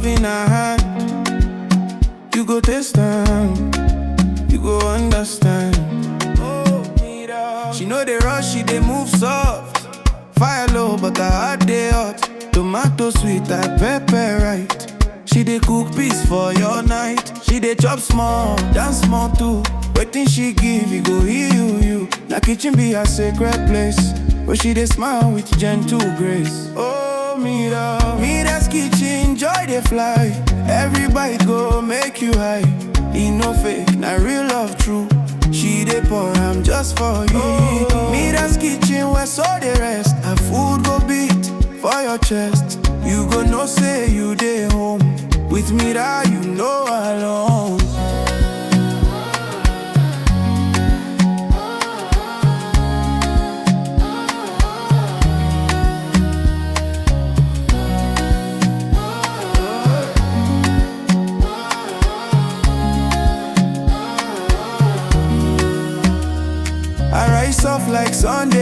love in her hand. You go taste them, you go understand. Oh, Mira. She know they rush, she they move soft. Fire low, but her heart they hot. Tomato sweet, like pepper right. She dey cook peace for your night. She dey chop small, dance small too. Waiting she give, you go heal you. Na kitchen be a sacred place, where she dey smile with gentle grace. Oh, Mira's kitchen, joy dey fly. Every bite go make you high. E no fake, na real love true. She dey pour, I'm just for you. Oh, Mira's kitchen, where so dey rest. Her food go beat for your chest. You go know say you dey home. With Mira, you know alone. I rise off like Sunday.